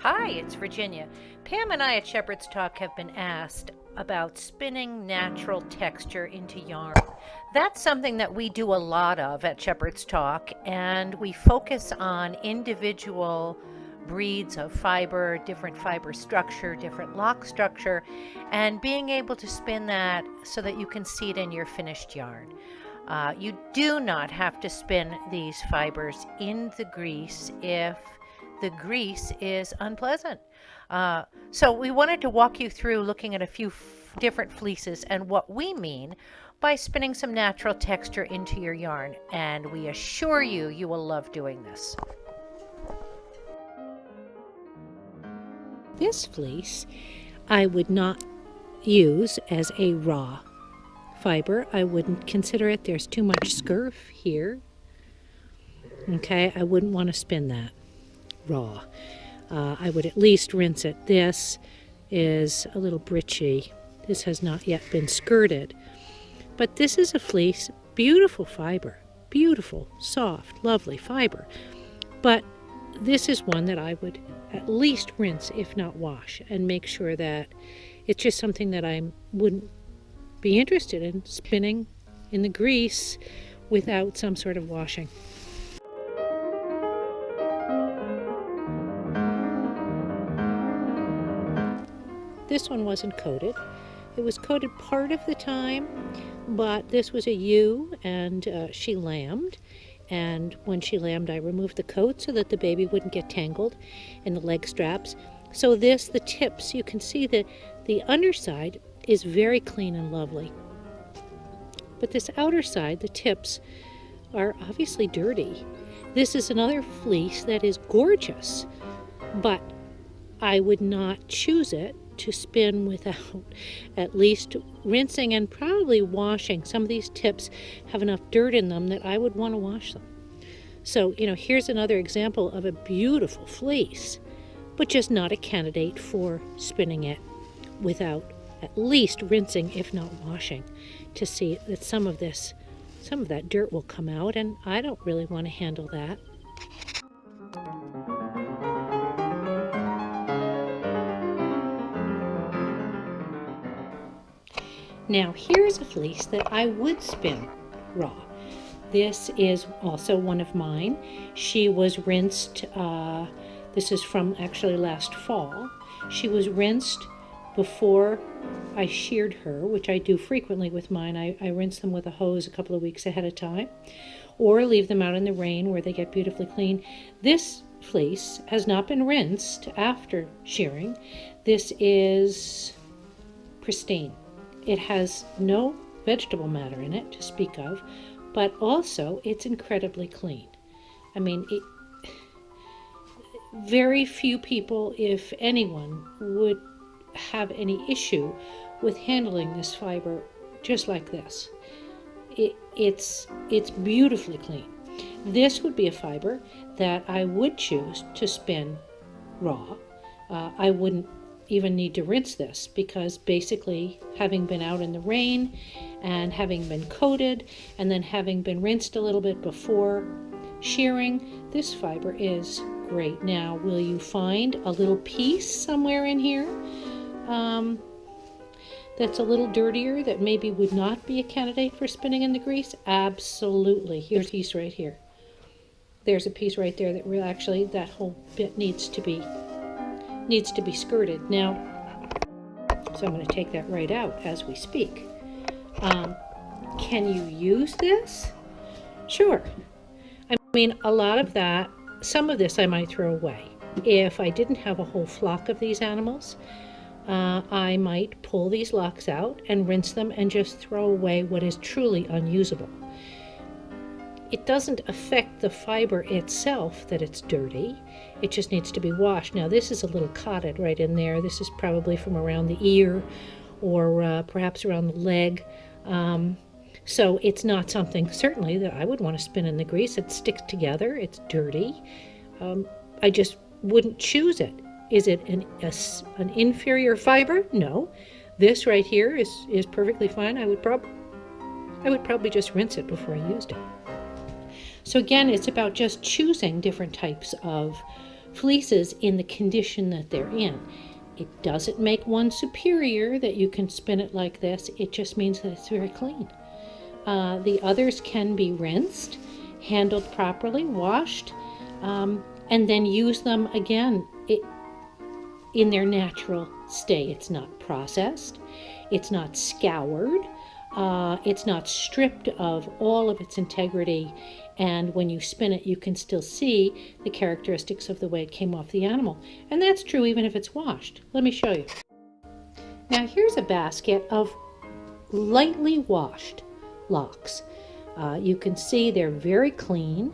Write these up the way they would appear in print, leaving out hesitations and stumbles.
Hi, it's Virginia. Pam and I at Shepherd's Talk have been asked about spinning natural texture into yarn. That's something that we do a lot of at Shepherd's Talk, and we focus on individual breeds of fiber, different fiber structure, different lock structure, and being able to spin that so that you can see it in your finished yarn. You do not have to spin these fibers in the grease if the grease is unpleasant. So we wanted to walk you through looking at a few different fleeces and what we mean by spinning some natural texture into your yarn. And we assure you, you will love doing this. This fleece I would not use as a raw fiber. I wouldn't consider it. There's too much scurf here. Okay, I wouldn't want to spin that raw. I would at least rinse it. This is a little britchy. This has not yet been skirted. But this is a fleece, beautiful fiber, beautiful, soft, lovely fiber. But this is one that I would at least rinse, if not wash, and make sure that it's just something that I wouldn't be interested in spinning in the grease without some sort of washing. This one wasn't coated. It was coated part of the time, but this was a ewe, and she lambed. And when she lambed, I removed the coat so that the baby wouldn't get tangled in the leg straps. So this, the tips, you can see that the underside is very clean and lovely. But this outer side, the tips, are obviously dirty. This is another fleece that is gorgeous, but I would not choose it to spin without at least rinsing and probably washing. Some of these tips have enough dirt in them that I would want to wash them. So, here's another example of a beautiful fleece, but just not a candidate for spinning it without at least rinsing, if not washing, to see that some of that dirt will come out, and I don't really want to handle that. Now here's a fleece that I would spin raw. This is also one of mine. She was rinsed, this is from actually last fall. She was rinsed before I sheared her, which I do frequently with mine. I rinse them with a hose a couple of weeks ahead of time, or leave them out in the rain where they get beautifully clean. This fleece has not been rinsed after shearing. This is pristine. It has no vegetable matter in it to speak of, but also it's incredibly clean. I mean, very few people, if anyone, would have any issue with handling this fiber just like this. It's beautifully clean. This would be a fiber that I would choose to spin raw. I wouldn't even need to rinse this, because basically, having been out in the rain and having been coated and then having been rinsed a little bit before shearing, this fiber is great. Now, will you find a little piece somewhere in here that's a little dirtier, that maybe would not be a candidate for spinning in the grease? Absolutely. Here's a piece right here. There's a piece right there that actually that whole bit needs to be skirted. Now, so I'm going to take that right out as we speak. Can you use this? Sure. I mean, a lot of that, some of this I might throw away. If I didn't have a whole flock of these animals, I might pull these locks out and rinse them and just throw away what is truly unusable. It doesn't affect the fiber itself that it's dirty. It just needs to be washed. Now, this is a little cotted right in there. This is probably from around the ear or perhaps around the leg. So it's not something certainly that I would want to spin in the grease. It sticks together. It's dirty. I just wouldn't choose it. Is it an inferior fiber? No. This right here is perfectly fine. I would probably just rinse it before I used it. So again, it's about just choosing different types of fleeces in the condition that they're in. It doesn't make one superior that you can spin it like this. It just means that it's very clean. The others can be rinsed, handled properly, washed, and then use them again in their natural state. It's not processed. It's not scoured. It's not stripped of all of its integrity. And when you spin it, you can still see the characteristics of the way it came off the animal. And that's true even if it's washed. Let me show you. Now here's a basket of lightly washed locks. You can see they're very clean.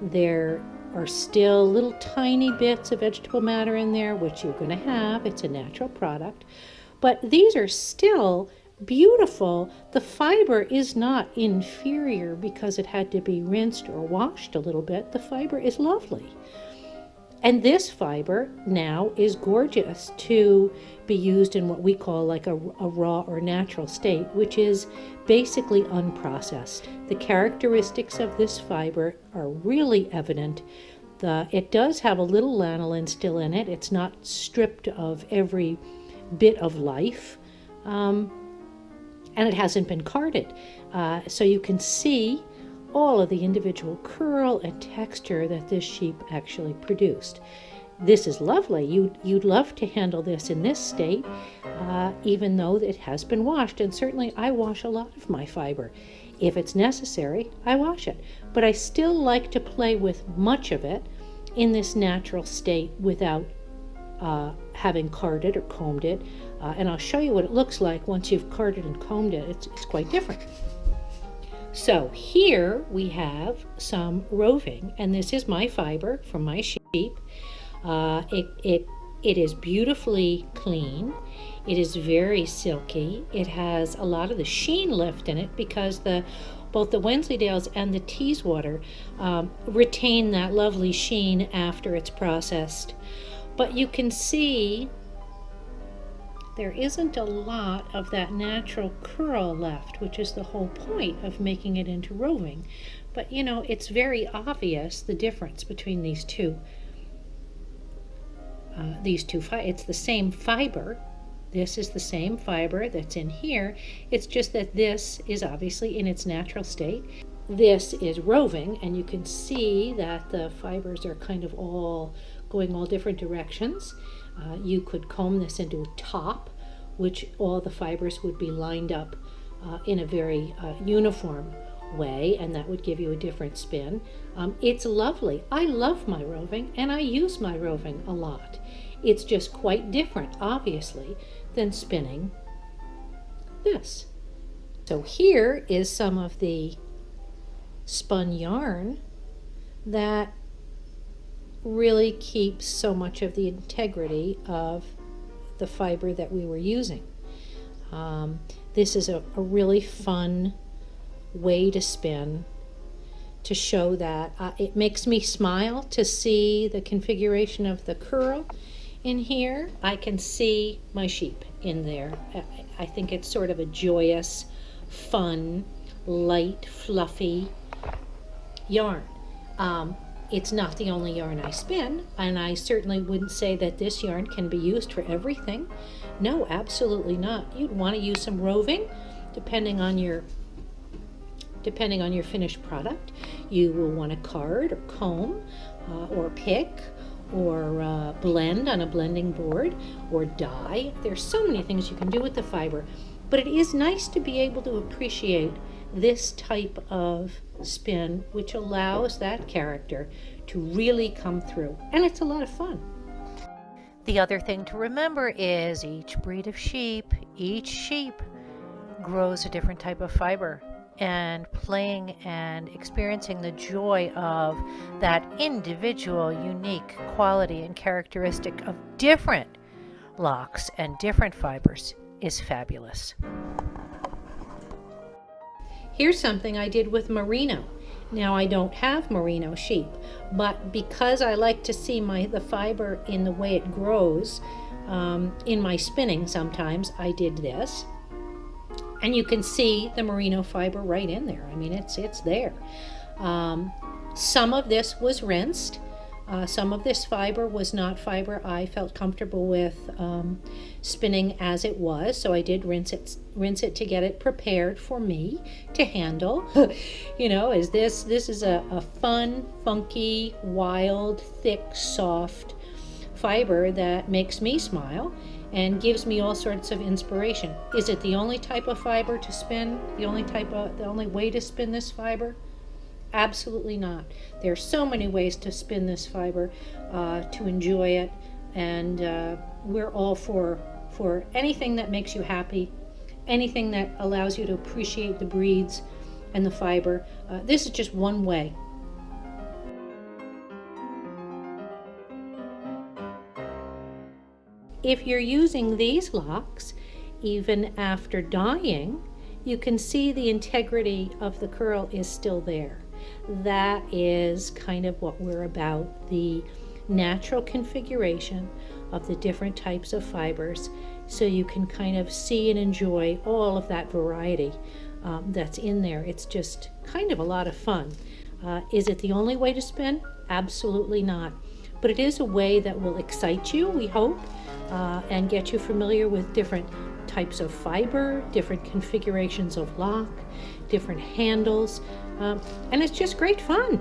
There are still little tiny bits of vegetable matter in there, which you're going to have. It's a natural product. But these are still beautiful. The fiber is not inferior because it had to be rinsed or washed a little bit. The fiber is lovely. And this fiber now is gorgeous to be used in what we call like a raw or natural state, which is basically unprocessed. The characteristics of this fiber are really evident. It does have a little lanolin still in it. It's not stripped of every bit of life. And it hasn't been carded. So you can see all of the individual curl and texture that this sheep actually produced. This is lovely. You'd love to handle this in this state, even though it has been washed. And certainly I wash a lot of my fiber. If it's necessary, I wash it. But I still like to play with much of it in this natural state without having carded or combed it. And I'll show you what it looks like once you've carded and combed it. It's quite different. So here we have some roving, and this is my fiber from my sheep. It is beautifully clean. It is very silky. It has a lot of the sheen lift in it because both the Wensleydales and the Teeswater retain that lovely sheen after it's processed. But you can see there isn't a lot of that natural curl left, which is the whole point of making it into roving. But you know, it's very obvious the difference between these two. It's the same fiber. This is the same fiber that's in here. It's just that this is obviously in its natural state. This is roving, and you can see that the fibers are kind of all going all different directions. You could comb this into a top, which all the fibers would be lined up in a very uniform way, and that would give you a different spin. It's lovely. I love my roving, and I use my roving a lot. It's just quite different, obviously, than spinning this. So here is some of the spun yarn that really keeps so much of the integrity of the fiber that we were using. This is a really fun way to spin, to show that it makes me smile to see the configuration of the curl in here. I can see my sheep in there. I think it's sort of a joyous, fun, light, fluffy yarn. It's not the only yarn I spin, and I certainly wouldn't say that this yarn can be used for everything. No, absolutely not. You'd want to use some roving, depending on your finished product. You will want to card or comb or pick or blend on a blending board or dye. There's so many things you can do with the fiber, but it is nice to be able to appreciate this type of spin, which allows that character to really come through, and it's a lot of fun. The other thing to remember is each breed of sheep, each sheep grows a different type of fiber, and playing and experiencing the joy of that individual unique quality and characteristic of different locks and different fibers is fabulous. Here's something I did with merino. Now I don't have merino sheep, but because I like to see the fiber in the way it grows in my spinning sometimes, I did this. And you can see the merino fiber right in there. I mean, it's there. Some of this was rinsed. Some of this fiber was not fiber I felt comfortable with spinning as it was, so I did rinse it to get it prepared for me to handle. You know, this is a fun, funky, wild, thick, soft fiber that makes me smile and gives me all sorts of inspiration. Is it the only type of fiber to spin? The only way to spin this fiber? Absolutely not. There are so many ways to spin this fiber, to enjoy it, and we're all for anything that makes you happy, anything that allows you to appreciate the breeds and the fiber. This is just one way. If you're using these locks, even after dyeing, you can see the integrity of the curl is still there. That is kind of what we're about, the natural configuration of the different types of fibers, so you can kind of see and enjoy all of that variety that's in there. It's just kind of a lot of fun. Is it the only way to spin? Absolutely not. But it is a way that will excite you, we hope, and get you familiar with different types of fiber, different configurations of lock, different handles, and it's just great fun.